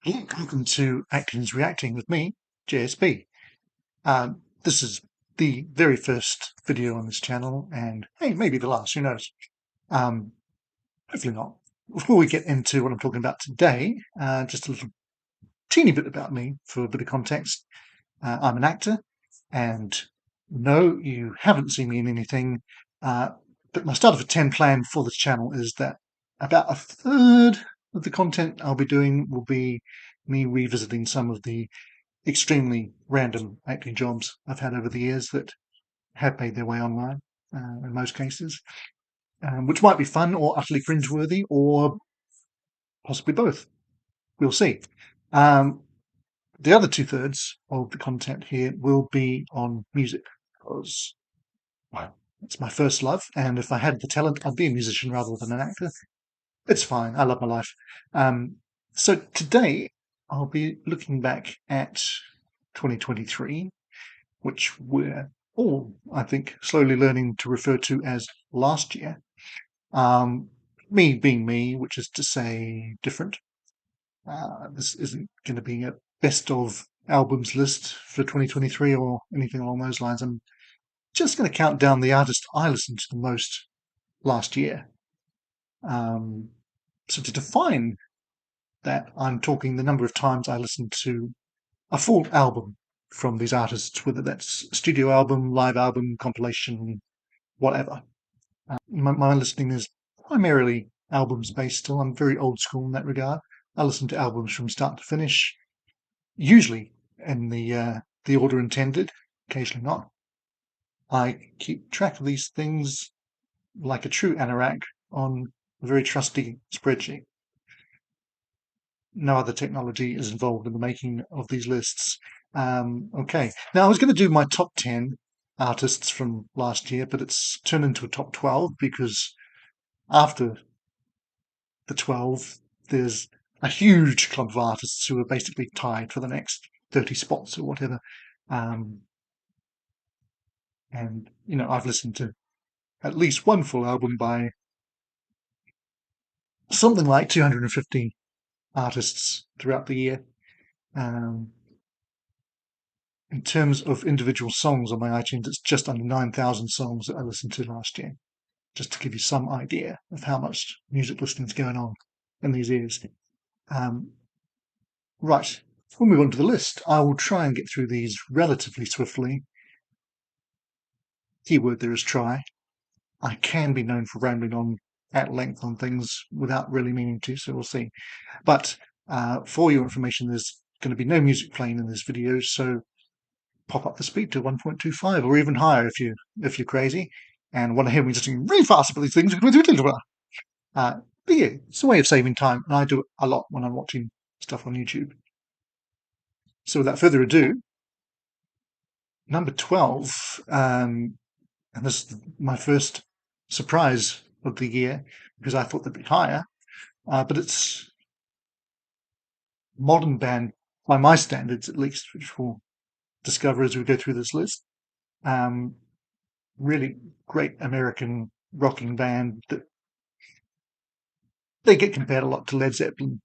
Welcome to Acting's Reacting with me, JSB. This is the very first video on this channel, and hey, maybe the last, who knows? Hopefully not. Before we get into what I'm talking about today, just a little teeny bit about me for a bit of context. I'm an actor, and no, you haven't seen me in anything, but my start of a 10 plan for this channel is that about a third of the content I'll be doing will be me revisiting some of the extremely random acting jobs I've had over the years that have made their way online, in most cases, which might be fun or utterly cringeworthy or possibly both. We'll see. The other two-thirds of the content here will be on music, because well, it's my first love, and if I had the talent, I'd be a musician rather than an actor. It's fine. I love my life. So today I'll be looking back at 2023, which we're all, I think, slowly learning to refer to as last year. Me being me, which is to say different. This isn't going to be a best of albums list for 2023 or anything along those lines. I'm just going to count down the artists I listened to the most last year. So to define that, I'm talking the number of times I listened to a full album from these artists, whether that's studio album, live album, compilation, whatever. My listening is primarily albums based still. I'm very old school in that regard. I listen to albums from start to finish, usually in the order intended, occasionally not. I keep track of these things like a true anorak on a very trusty spreadsheet. No other technology is involved in the making of these lists. Okay, now I was going to do my top 10 artists from last year, but it's turned into a top 12 because after the 12, there's a huge clump of artists who are basically tied for the next 30 spots or whatever. And, I've listened to at least one full album by something like 250 artists throughout the year. In terms of individual songs on my iTunes, it's just under 9,000 songs that I listened to last year, just to give you some idea of how much music listening is going on in these ears. Right, we'll move on to the list. I will try and get through these relatively swiftly. Keyword there is try. I can be known for rambling on at length on things without really meaning to, so we'll see. But for your information, there's going to be no music playing in this video, so pop up the speed to 1.25 or even higher if you're crazy and want to hear me just doing really fast about these things. But yeah, it's a way of saving time, and I do it a lot when I'm watching stuff on YouTube. So without further ado, number 12, and this is my first surprise of the year because I thought they'd be higher, but it's modern band by my standards at least, which we'll discover as we go through this list. Really great American rocking band that they get compared a lot to Led Zeppelin,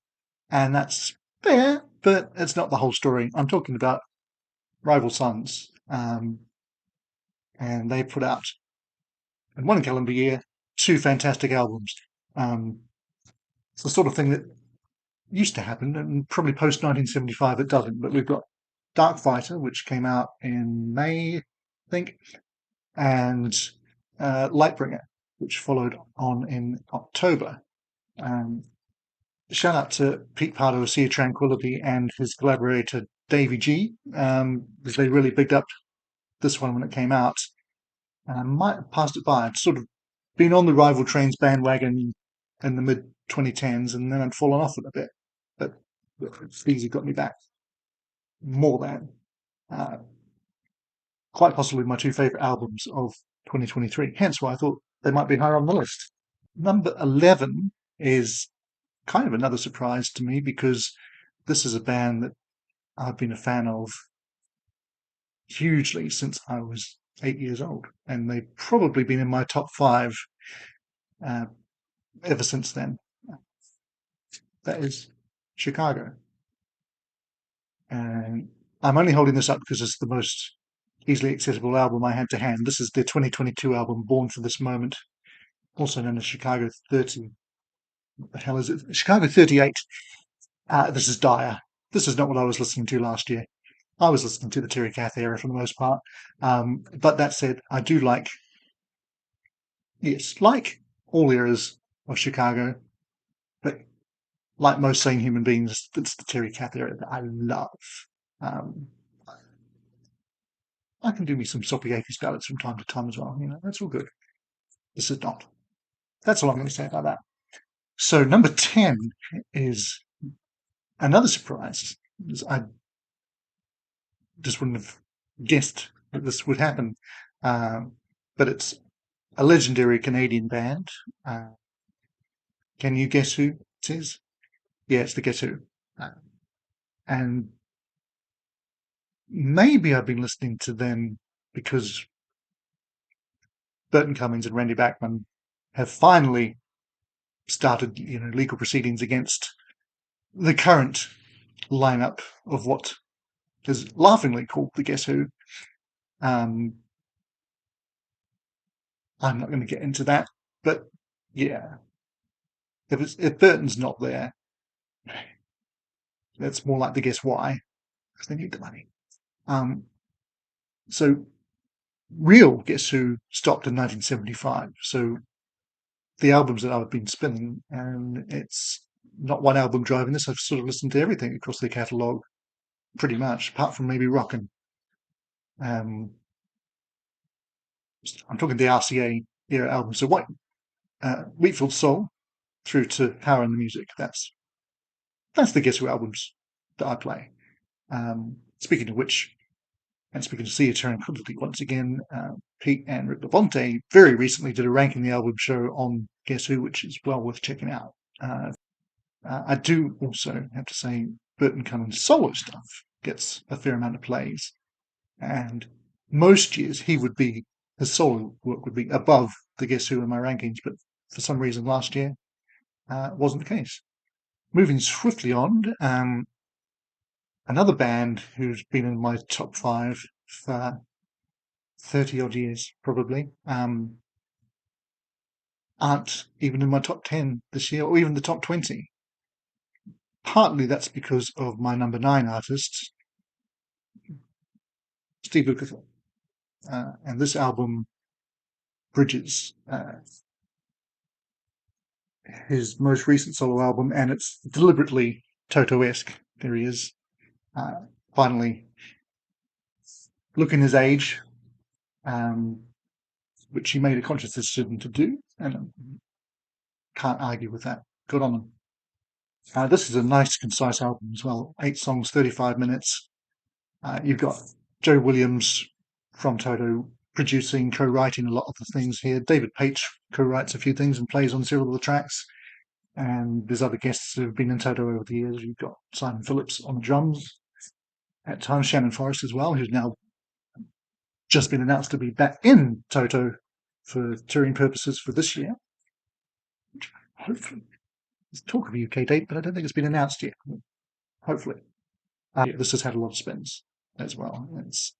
and that's fair, but it's not the whole story. I'm talking about Rival Sons, and they put out in one calendar year 2 fantastic albums. It's the sort of thing that used to happen, and probably post 1975 it doesn't. But we've got Dark Fighter, which came out in May, I think, and Lightbringer, which followed on in October. Shout out to Pete Pardo of Sea of Tranquility and his collaborator Davey G, because they really bigged up this one when it came out. And I might have passed it by. I'd sort of been on the Rival Trains bandwagon in the mid 2010s, and then I'd fallen off it a bit. But these have got me back more than. Quite possibly my 2 favourite albums of 2023, hence why I thought they might be higher on the list. Number 11 is kind of another surprise to me because this is a band that I've been a fan of hugely since I was 8 years old, and they've probably been in my top 5 ever since then. That is Chicago. And I'm only holding this up because it's the most easily accessible album I had to hand. This is their 2022 album, Born for This Moment, also known as Chicago 30. What the hell is it? Chicago 38. This is dire. This is not what I was listening to last year. I was listening to the Terry Kath era for the most part. But that said, I do like, yes, like all eras of Chicago, but like most sane human beings, it's the Terry Kath era that I love. Um, I can do me some Soppy 80s ballads from time to time as well. That's all good. This is not. That's all I'm going to say about that. So number 10 is another surprise. I just wouldn't have guessed that this would happen. But it's a legendary Canadian band. Can you guess who it is? Yeah, it's the Guess Who. Uh, and maybe I've been listening to them because Burton Cummings and Randy Bachman have finally started, legal proceedings against the current lineup of what is laughingly called the Guess Who. I'm not going to get into that, but yeah, if Burton's not there, it's more like the Guess Why, because they need the money. So real Guess Who stopped in 1975. So the albums that I've been spinning, and it's not one album driving this. I've sort of listened to everything across their catalogue, pretty much, apart from maybe Rockin'. Um, I'm talking the RCA era albums. So Wheatfield Soul through to Power in the Music. That's the Guess Who albums that I play. Speaking of which, and speaking of Sea Eternal Publicly once again, Pete and Rick Levante very recently did a ranking the album show on Guess Who, which is well worth checking out. I do also have to say Burton Cummings' solo stuff gets a fair amount of plays, and most years his solo work would be above the Guess Who in my rankings, but for some reason last year wasn't the case. Moving swiftly on, another band who's been in my top 5 for 30 odd years, probably, aren't even in my top 10 this year, or even the top 20. Partly that's because of my number 9 artist, Steve Lukather. And this album bridges his most recent solo album, and it's deliberately Toto-esque. There he is, finally looking his age, which he made a conscious decision to do, and can't argue with that. Good on him. This is a nice, concise album as well. 8 songs, 35 minutes. You've got Joe Williams from Toto producing, co-writing a lot of the things here. David Paich co-writes a few things and plays on several of the tracks. And there's other guests who have been in Toto over the years. You've got Simon Phillips on the drums. At times, Shannon Forrest as well, who's now just been announced to be back in Toto for touring purposes for this year. Hopefully. There's talk of a UK date, but I don't think it's been announced yet. Hopefully. This has had a lot of spins as well. It's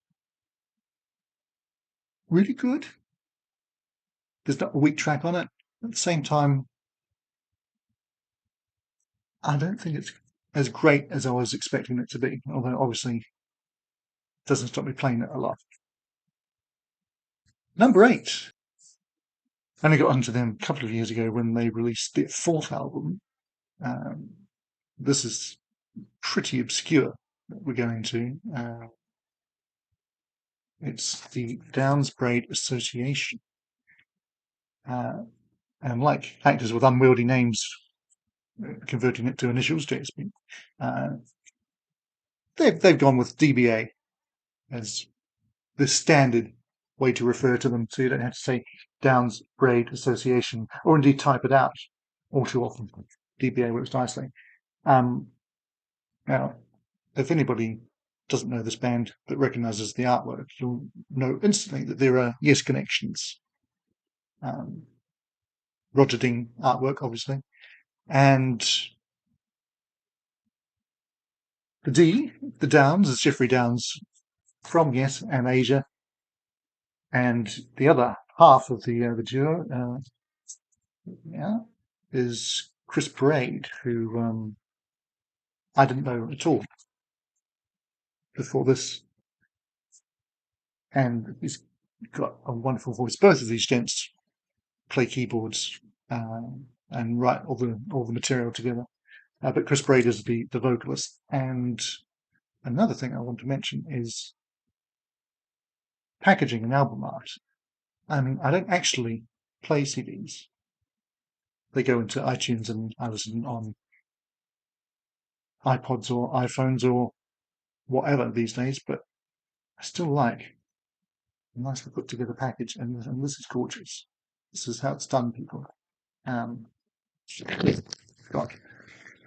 really good. There's not a weak track on it. At the same time, I don't think it's as great as I was expecting it to be, although obviously it doesn't stop me playing it a lot. Number 8. I only got onto them a couple of years ago when they released their 4th album. This is pretty obscure that we're going to. It's the Downs Braid Association. And like actors with unwieldy names, converting it to initials, JSB, they've gone with DBA as the standard way to refer to them, so you don't have to say Downs Braid Association, or indeed type it out all too often. DBA works nicely. Now, if anybody doesn't know this band but recognises the artwork, you'll know instantly that there are Yes connections. Roger Dean artwork, obviously, and the Downs, is Jeffrey Downs from Yes and Asia, and the other half of the duo, yeah, is Chris Braid, who I didn't know at all before this, and he's got a wonderful voice. Both of these gents play keyboards uh, and write all the material together. But Chris Braid is the vocalist. And another thing I want to mention is packaging and album art. I mean, I don't actually play CDs. They go into iTunes and I listen on iPods or iPhones or whatever these days, but I still like a nicely put together package, and this is gorgeous. This is how it's done, people. Um, got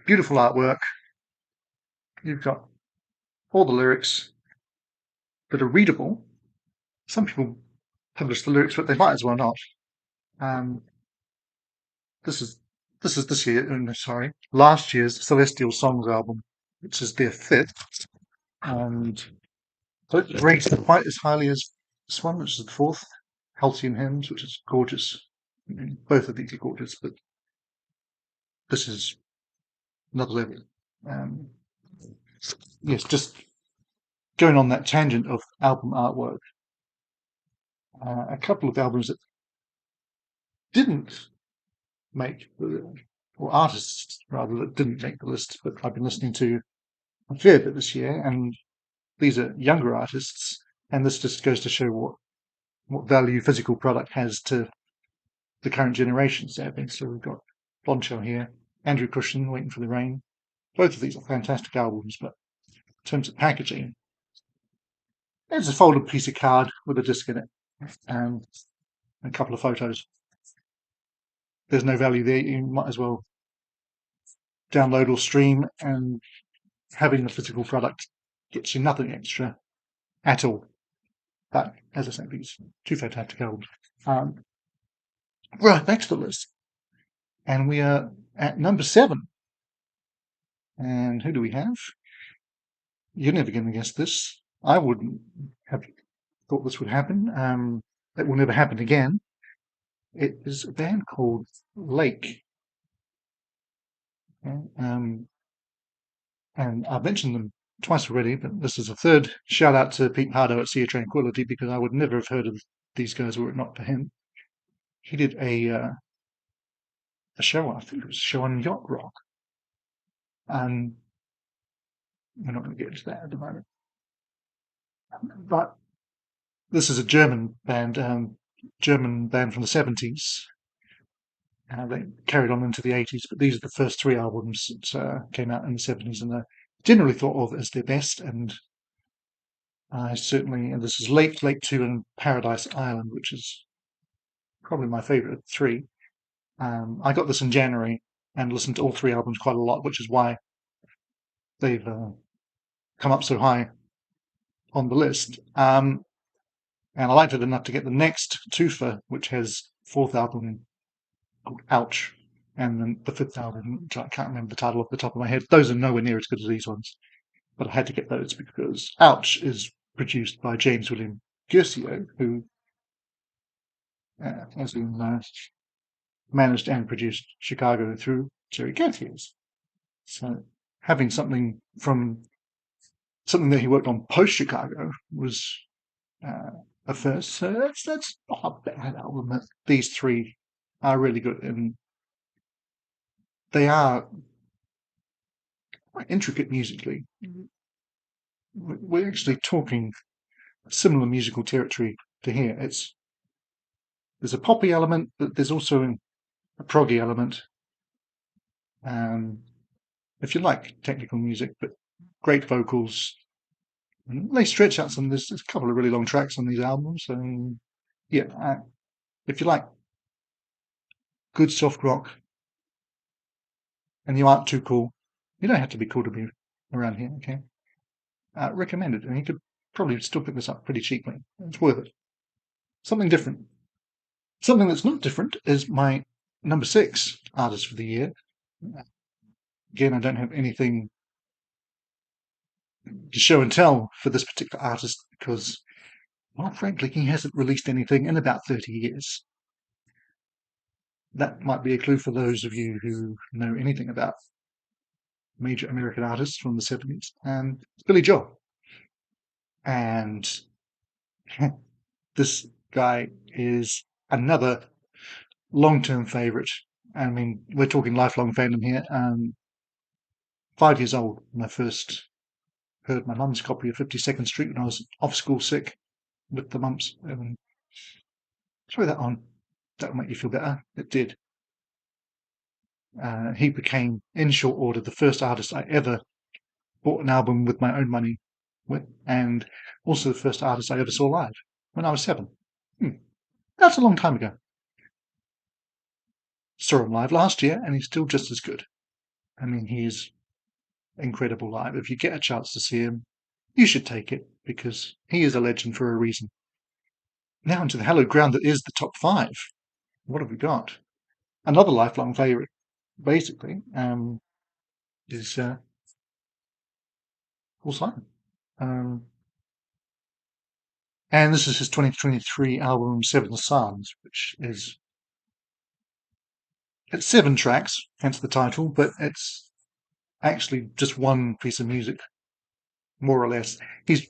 beautiful artwork. You've got all the lyrics that are readable. Some people publish the lyrics, but they might as well not. Um, this is this year. Sorry, last year's Celestial Songs album, which is their fifth, and so it ranks quite as highly as this one, which is the fourth. Halcyon Hymns, which is gorgeous. I mean, both of these are gorgeous, but this is another level. Um, yes, just going on that tangent of album artwork. A couple of albums that didn't make or artists rather that didn't make the list, but I've been listening to a fair bit this year, and these are younger artists, and this just goes to show what value physical product has to the current generation. So we've got Boncho here, Andrew Cushion, Waiting for the Rain. Both of these are fantastic albums, but in terms of packaging, there's a folded piece of card with a disc in it and a couple of photos. There's no value there. You might as well download or stream, and having the physical product gets you nothing extra at all. But as I said, these two fantastic albums. Right, back to the list. And we are at number 7. And who do we have? You're never going to guess this. I wouldn't have thought this would happen. It will never happen again. It is a band called Lake. And I've mentioned them twice already, but this is a third shout out to Pete Pardo at Sea of Tranquility, because I would never have heard of these guys were it not for him. He did a show, I think it was a show on yacht rock, and we're not going to get into that at the moment. But this is a German band from the 70s. They carried on into the 80s, but these are the first 3 albums that came out in the 70s, and they're generally thought of as their best. And I certainly, and this is Lake 2, and Paradise Island, which is probably my favourite of the 3. I got this in January and listened to all 3 albums quite a lot, which is why they've come up so high on the list. And I liked it enough to get the next twofer, which has 4th album called Ouch, and then the 5th album, which I can't remember the title off the top of my head. Those are nowhere near as good as these ones, but I had to get those because Ouch is produced by James William Guercio, who has been managed and produced Chicago through Jerry Canfield. So having something that he worked on post Chicago was a first. So that's not a bad album. These 3 are really good, and they are quite intricate musically. We're actually talking similar musical territory to here. There's a poppy element, but there's also a proggy element. If you like technical music, but great vocals. And they stretch out some. There's a couple of really long tracks on these albums. So yeah, if you like good soft rock and you aren't too cool, you don't have to be cool to be around here. Okay, recommend it, and you could probably still pick this up pretty cheaply. It's worth it. Something different. Something that's not different is my number 6 artist for the year. Again, I don't have anything show and tell for this particular artist because, well, frankly, he hasn't released anything in about 30 years. That might be a clue for those of you who know anything about major American artists from the 70s. And it's Billy Joel. And this guy is another long-term favorite. I mean, we're talking lifelong fandom here. 5 years old when I first heard my mum's copy of 52nd Street when I was off school sick with the mumps. Throw that on. That'll make you feel better. It did. He became, in short order, the first artist I ever bought an album with my own money with, and also the first artist I ever saw live when I was 7. That's a long time ago. Saw him live last year, and he's still just as good. I mean, he's incredible live. If you get a chance to see him, you should take it because he is a legend for a reason. Now into the hallowed ground that is the top 5. What have we got? Another lifelong favourite, basically, is Paul Simon. And this is his 2023 album, Seven Psalms, which is it's 7 tracks, hence the title, but it's actually just one piece of music, more or less. He's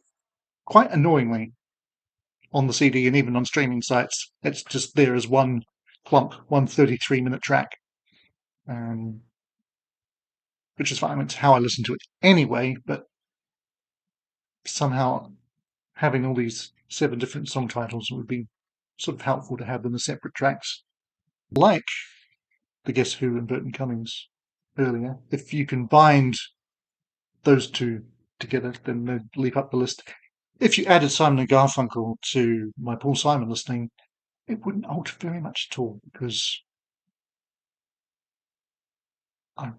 quite annoyingly on the CD and even on streaming sites. It's just there as one clump, one 33-minute track, which is fine. It's how I listen to it anyway, but somehow having all these 7 different song titles would be sort of helpful to have them as separate tracks. Like the Guess Who and Burton Cummings earlier, if you can bind those two together, then they'd leap up the list. If you added Simon and Garfunkel to my Paul Simon listening, it wouldn't alter very much at all because I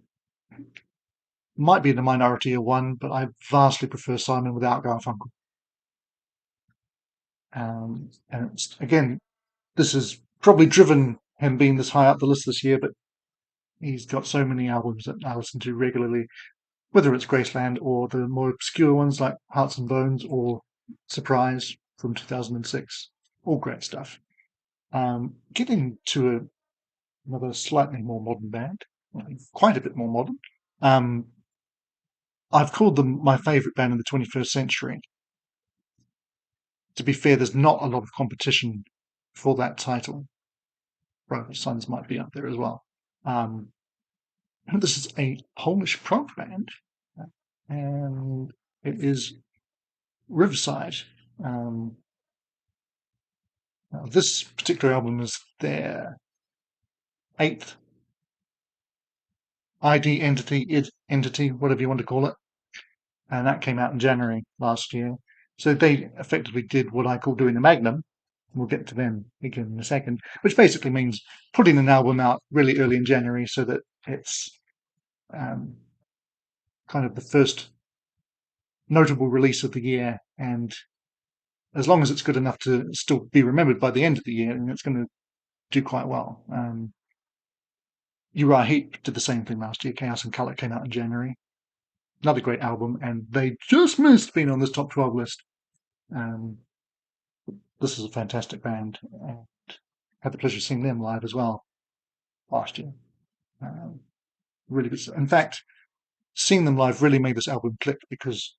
might be in the minority of one, but I vastly prefer Simon without Garfunkel. And again, this has probably driven him being this high up the list this year, but he's got so many albums that I listen to regularly, whether it's Graceland or the more obscure ones like Hearts and Bones or Surprise from 2006. All great stuff. Getting to another slightly more modern band, quite a bit more modern. I've called them my favourite band in the 21st century. To be fair, there's not a lot of competition for that title. Rival Sons might be up there as well. This is a Polish prog band, and it is Riverside. This particular album is their 8th ID entity, whatever you want to call it, and that came out in January last year. So they effectively did what I call doing a magnum. We'll get to them again in a second, which basically means putting an album out really early in January so that it's kind of the first notable release of the year, and as long as it's good enough to still be remembered by the end of the year, and it's going to do quite well. Uriah Heep did the same thing last year. Chaos and Colour came out in January. Another great album, and they just missed being on this top 12 list. This is a fantastic band, and had the pleasure of seeing them live as well last year. Really good. In fact, seeing them live really made this album click because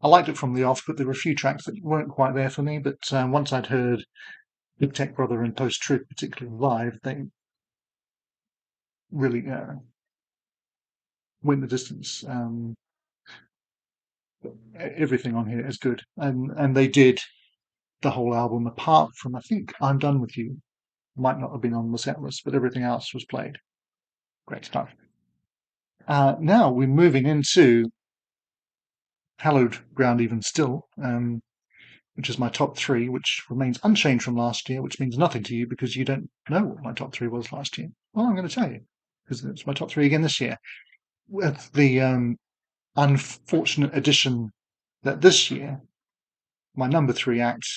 I liked it from the off, but there were a few tracks that weren't quite there for me. But once I'd heard Big Tech Brother and Post Truth, particularly live, they really went the distance. Everything on here is good, and they did the whole album apart from I think I'm Done With You. Might not have been on the set list, but everything else was played. Great stuff. Now we're moving into hallowed ground even still, which is my top 3, which remains unchanged from last year, which means nothing to you because you don't know what my top 3 was last year. Well, I'm going to tell you because it's my top 3 again this year. With the unfortunate addition that this year, my number 3 act,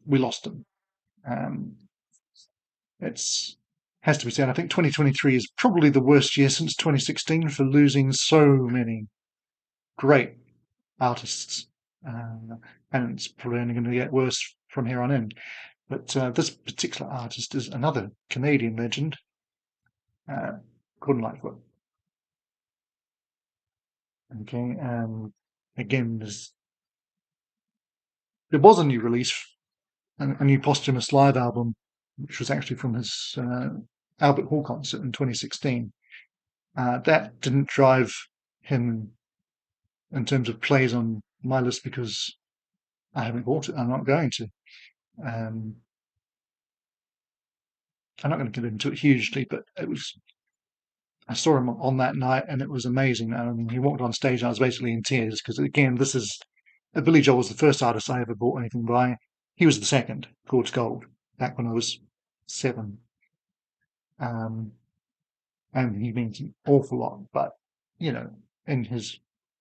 we lost them. It's has to be said. I think 2023 is probably the worst year since 2016 for losing so many great artists, and it's probably only going to get worse from here on in. But this particular artist is another Canadian legend, Gordon Lightfoot. Okay, again, there was a new release, a new posthumous live album, which was actually from his Albert Hall concert in 2016. That didn't drive him in terms of plays on my list because I haven't bought it. I'm not going to. I'm not going to get into it hugely, but it was. I saw him on that night, and it was amazing. I mean, he walked on stage, and I was basically in tears because, again, this is Billy Joel was the first artist I ever bought anything by. He was the second, Chords Gold, back when I was 7. Um, and he means an awful lot. But in his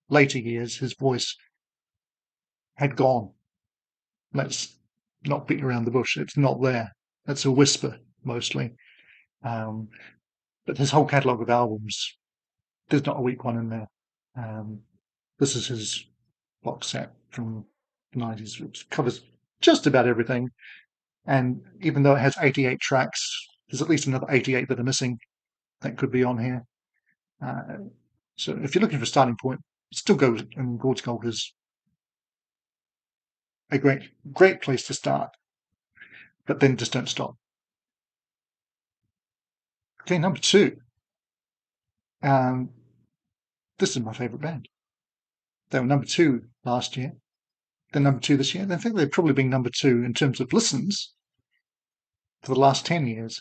later years, his voice had gone. Let's not beat around the bush. It's not there. It's a whisper mostly. But his whole catalogue of albums, there's not a weak one in there. This is his box set from the 90s, which covers just about everything. And even though it has 88 tracks, there's at least another 88 that are missing that could be on here. So if you're looking for a starting point, still go and Chords Gold is a great place to start. But then just don't stop. Okay, number 2. This is my favourite band. They were number 2 last year. They're number 2 this year. I think they've probably been number 2 in terms of listens for the last 10 years.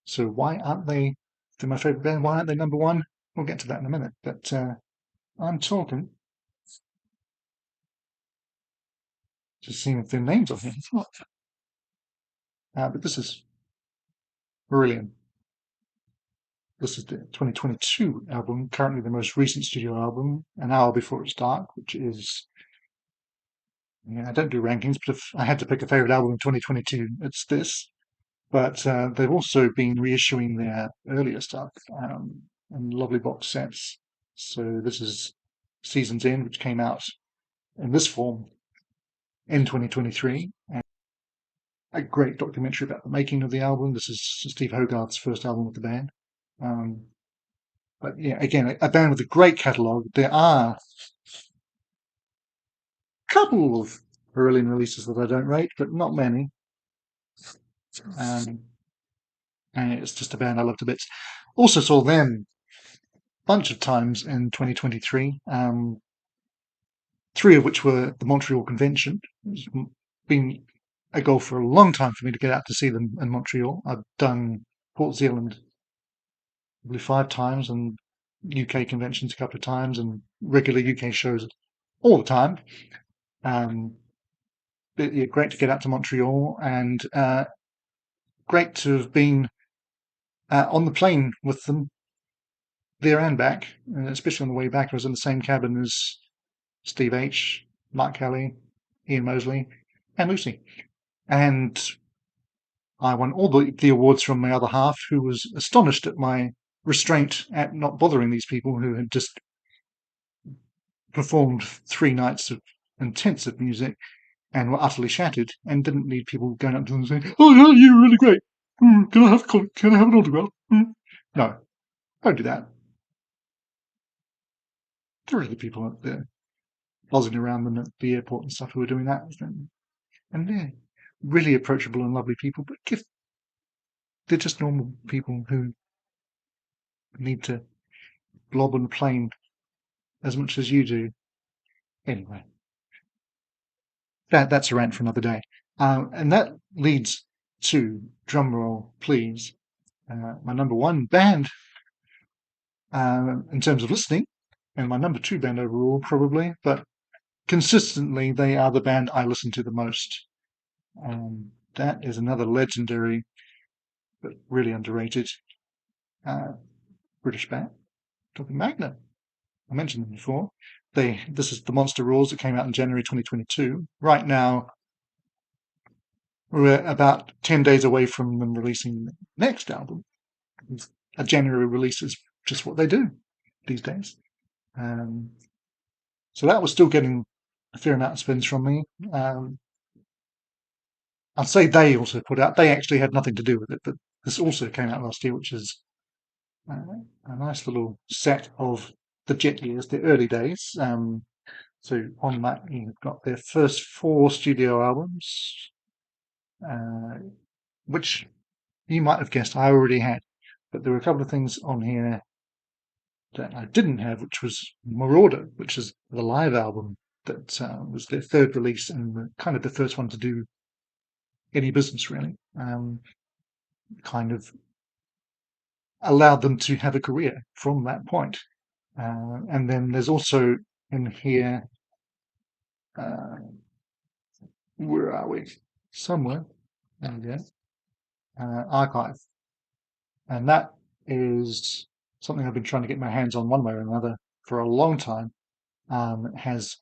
So why aren't they? They're my favourite band. Why aren't they number 1? We'll get to that in a minute. But I'm talking. Just seeing if their names on here. It's not. But this is brilliant. This is the 2022 album, currently the most recent studio album, An Hour Before It's Dark, which is. I don't do rankings, but if I had to pick a favourite album in 2022, it's this. But they've also been reissuing their earlier stuff in lovely box sets. So this is Season's End, which came out in this form in 2023. And a great documentary about the making of the album. This is Steve Hogarth's first album with the band. But yeah, again, a band with a great catalogue. There are a couple of Berlin releases that I don't rate, but not many. And it's just a band I love to bits. Also saw them a bunch of times in 2023, 3 of which were the Montreal Convention. It's been a goal for a long time for me to get out to see them in Montreal. I've done Port Zealand probably 5 times and UK conventions a couple of times and regular UK shows all the time. Yeah, great to get out to Montreal and great to have been on the plane with them there and back, especially on the way back. I was in the same cabin as Steve H., Mark Kelly, Ian Mosley, and Lucy. And I won all the awards from my other half, who was astonished at my restraint at not bothering these people who had just performed 3 nights of intensive music and were utterly shattered and didn't need people going up to them and saying, "Oh, yeah, you were really great. Can I have an autograph?" No, don't do that. There are other people up there buzzing around them at the airport and stuff who are doing that. And they're really approachable and lovely people, but they're just normal people who need to blob on a plane as much as you do. Anyway, that's a rant for another day. And that leads to, drumroll please, my number 1 band in terms of listening, and my number 2 band overall probably, but consistently they are the band I listen to the most. That is another legendary but really underrated British band, talking Magnet. I mentioned them before. This is the Monster Roars that came out in January 2022. Right now, we're about 10 days away from them releasing the next album. A January release is just what they do these days. So that was still getting a fair amount of spins from me. I'd say they also put out. They actually had nothing to do with it, but this also came out last year, which is a nice little set of the Jet years, the early days. So on that, you've got their first 4 studio albums, uh, which you might have guessed I already had, but there were a couple of things on here that I didn't have, which was Marauder, which is the live album that was their third release and kind of the first one to do any business really. Kind of allowed them to have a career from that point. And then there's also in here, uh, where are we? Somewhere. There we go. Archive. And that is something I've been trying to get my hands on one way or another for a long time. It has,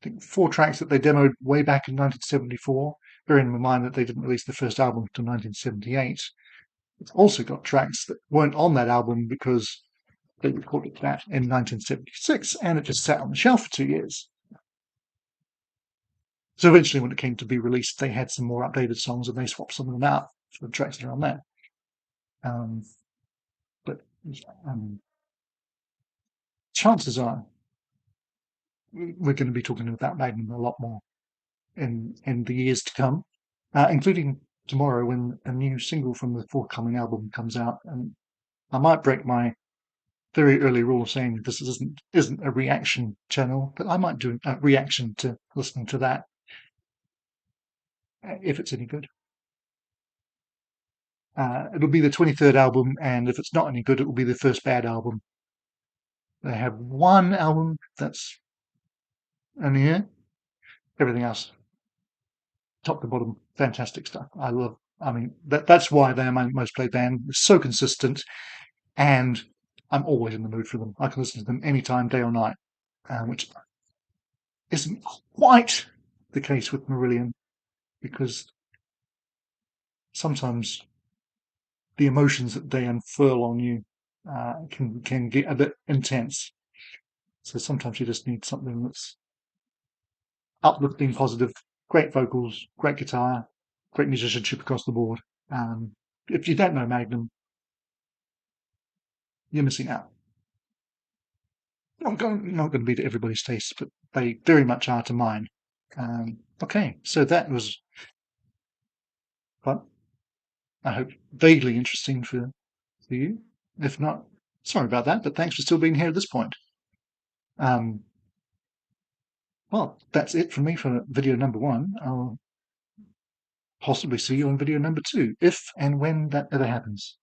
I think, 4 tracks that they demoed way back in 1974, bearing in mind that they didn't release the first album until 1978. It's also got tracks that weren't on that album because they recorded that in 1976 and it just sat on the shelf for 2 years. So eventually, when it came to be released, they had some more updated songs and they swapped some of them out for the tracks that are on there. But chances are we're going to be talking about Magnum a lot more in the years to come, including tomorrow when a new single from the forthcoming album comes out. And I might break my very early rule saying this isn't a reaction channel, but I might do a reaction to listening to that if it's any good. It'll be the 23rd album, and if it's not any good, it will be the first bad album. They have one album that's only here. Everything else, top to bottom, fantastic stuff. I mean, that's why they're my most played band. They're so consistent, and I'm always in the mood for them. I can listen to them anytime, day or night, which isn't quite the case with Marillion, because sometimes the emotions that they unfurl on you can get a bit intense. So sometimes you just need something that's uplifting, positive, great vocals, great guitar, great musicianship across the board. If you don't know Magnum, you're missing out. Not going to be to everybody's taste, but they very much are to mine. Okay, so that was fun. I hope vaguely interesting for you. If not, sorry about that, but thanks for still being here at this point. Um, well, that's it from me for video number 1. I'll possibly see you on video number 2, if and when that ever happens.